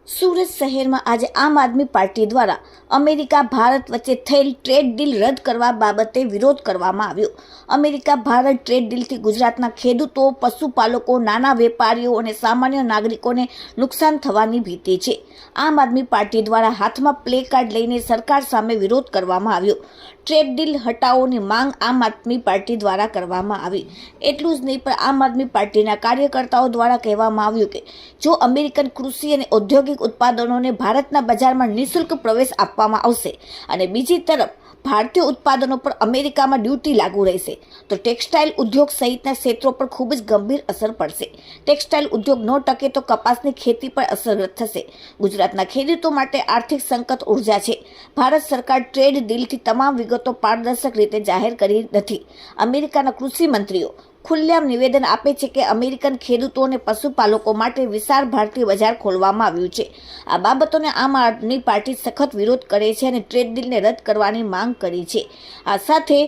સુરત શહેરમાં આજે આમ આદમી પાર્ટી દ્વારા અમેરિકા ભારત વચ્ચે થયેલ ટ્રેડ ડીલ રદ કરવા બાબતે વિરોધ કરવામાં આવ્યો। અમેરિકા ભારત ટ્રેડ ડીલથી ગુજરાતના ખેડૂતો, પશુપાલકો, નાના વેપારીઓ અને સામાન્ય નાગરિકોને નુકસાન થવાની ભીતિ છે। આમ આદમી પાર્ટી દ્વારા હાથમાં પ્લે કાર્ડ લઈને સરકાર સામે વિરોધ કરવામાં આવ્યો। ટ્રેડ ડીલ હટાવોની માંગ આમ આદમી પાર્ટી દ્વારા કરવામાં આવી। એટલું જ નહીં, પણ આમ આદમી પાર્ટીના કાર્યકર્તાઓ દ્વારા કહેવામાં આવ્યું કે જો અમેરિકન કૃષિ અને ઔદ્યોગિક उत्पादनों ने भारत बजार में निःशुल्क प्रवेश आपवामां आवशे अने बीजी तरफ भारतीय उत्पादनों पर अमेरिका में ड्यूटी लागू रहेशे तो टेक्सटाइल उद्योग सहितना क्षेत्रों पर खूब ज गंभीर असर पड़शे। टेक्सटाइल उद्योग न टके तो कपासनी खेती पर असरग्रस्त थशे। गुजरातना खेडूतो माटे आर्थिक संकट ऊर्जा छे। भारत सरकार ट्रेड डीलथी तमाम विगतो पारदर्शक रीते जाहेर करी नथी। अमेरिकाना कृषि मंत्रीओ खुल्लेआम निवेदन आपे छे के अमेरिकन खेडूतो अने पशुपालको माटे विशाल भारतीय बजार खोलवामां आव्युं छे। आ बाबतोने आम आदमी पार्टी सखत विरोध करे छे अने ट्रेड डीलने रद करवानी मांग करी छे। आ साथे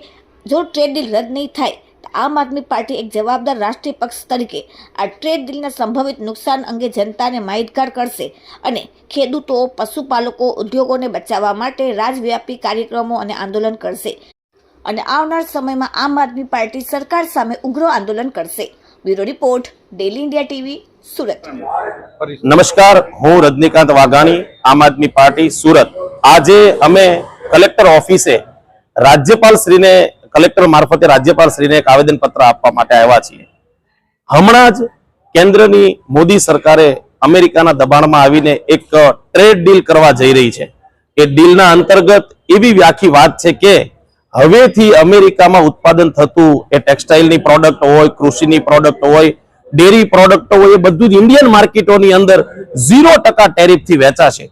जो ट्रेड डील रद नहीं थाय तो आम आदमी पार्टी एक जवाबदार राष्ट्रीय पक्ष तरीके आ ट्रेड डीलना संभवित नुकसान अंगे जनताने माहितगार करशे अने खेडूतो, पशुपालको, उद्योगोने बचाववा माटे राज्यव्यापी कार्यक्रमों अने आंदोलन करशे અને આવનાર સમયમાં આમ આદમી પાર્ટી સરકાર સામે ઉગ્ર આંદોલન કરશે। Bureau report, daily India TV, Surat. નમસ્કાર, હું રજનીકાંત વાઘાણી, આમ આદમી પાર્ટી સુરત। આજે અમે કલેક્ટર ઓફિસે રાજ્યપાલ શ્રીને કલેક્ટર મારફતે રાજ્યપાલ શ્રીને એક આવેદન પત્ર આપવા માટે આવ્યા છીએ। હમણાં જ કેન્દ્રની મોદી સરકારે અમેરિકાના દબાણમાં આવીને એક ટ્રેડ ડીલ કરવા જઈ રહી છે। એ ડીલના અંતર્ગત એવી વ્યાખી વાત છે કે હવેથી અમેરિકામાં ઉત્પાદન થતું એ ટેક્સટાઇલની પ્રોડક્ટ હોય, કૃષિની પ્રોડક્ટ હોય, ડેરી પ્રોડક્ટ હોય, એ બધું જ ઇન્ડિયન માર્કેટોની અંદર 0% ટેરિફથી વેચાશે।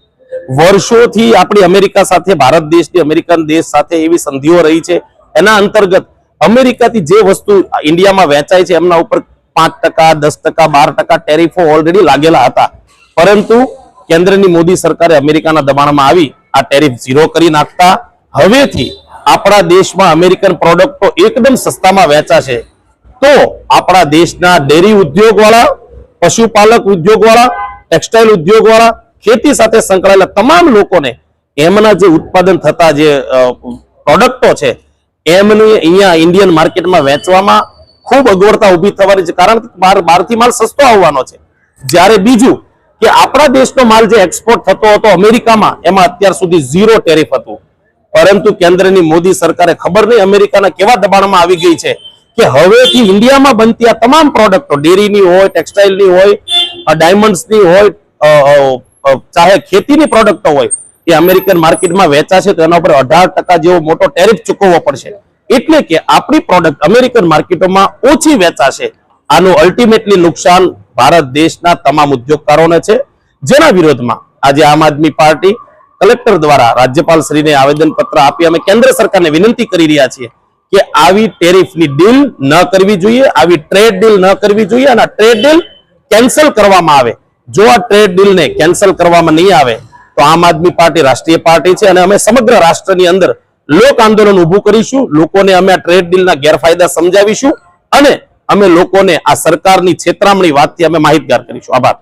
વર્ષોથી આપણી અમેરિકા સાથે, ભારત દેશની અમેરિકન દેશ સાથે એવી સંધિઓ રહી છે। એના અંતર્ગત અમેરિકાથી જે વસ્તુ ઇન્ડિયામાં વેચાય છે એમના ઉપર 5%, 10%, 12% ટેરિફો ઓલરેડી લાગેલા હતા, પરંતુ કેન્દ્રની મોદી સરકારે અમેરિકાના દબાણમાં આવી આ ટેરિફ 0 કરી નાખતા હવેથી આપણા દેશમાં અમેરિકન પ્રોડક્ટો એકદમ સસ્તામાં વેચાશે। તો આપણા દેશના ડેરી ઉદ્યોગવાળા, પશુપાલક ઉદ્યોગવાળા, ટેક્સટાઇલ ઉદ્યોગવાળા, ખેતી સાથે સંકળાયેલા તમામ લોકોને એમના જે ઉત્પાદન થતા જે પ્રોડક્ટો છે એમને અહીંયા ઇન્ડિયન માર્કેટમાં વેચવામાં ખૂબ અગવડતા ઊભી થવાની છે, કારણ કે બહારથી માલ સસ્તો આવવાનો છે। જ્યારે બીજું કે આપણા દેશનો માલ જે એક્સપોર્ટ થતો હતો અમેરિકામાં એમાં અત્યાર સુધી 0 ટેરિફ હતું, પરંતુ કેન્દ્રની મોદી સરકારે ખબર નહીં અમેરિકાના કેવા દબાણમાં આવી ગઈ છે કે હવેથી ઇન્ડિયામાં બનતી આ તમામ પ્રોડક્ટો, ડેરીની હોય, ટેક્સટાઇલની હોય, ડાયમંડ્સની હોય, ચાહે ખેતીની પ્રોડક્ટો હોય, એ અમેરિકન માર્કેટમાં વેચાશે તો એના ઉપર 18% જેવો મોટો ટેરિફ ચૂકવવો પડશે। એટલે કે આપણી પ્રોડક્ટ અમેરિકન માર્કેટોમાં ઓછી વેચાશે। આનું અલ્ટિમેટલી નુકસાન ભારત દેશના તમામ ઉદ્યોગકારોને છે, જેના વિરોધમાં આજે આમ આદમી પાર્ટી કલેક્ટર દ્વારા રાજ્યપાલ શ્રીને આવેદન પત્ર આપી અમે કેન્દ્ર સરકારને વિનંતી કરી રહ્યા છીએ કે આવી ટેરિફની ડીલ ન કરવી જોઈએ, આવી ટ્રેડ ડીલ ન કરવી જોઈએ અને ટ્રેડ ડીલ કેન્સલ કરવામાં આવે। જો આ ટ્રેડ ડીલને કેન્સલ કરવામાં નહીં આવે તો આમ આદમી પાર્ટી રાષ્ટ્રીય પાર્ટી છે અને અમે સમગ્ર રાષ્ટ્રની અંદર લોક આંદોલન ઊભું કરીશું। લોકોને અમે આ ટ્રેડ ડીલના ગેરફાયદા સમજાવીશું અને અમે લોકોને આ સરકારની છેતરામણી વાતથી અમે માહિતગાર કરીશું। આભાર।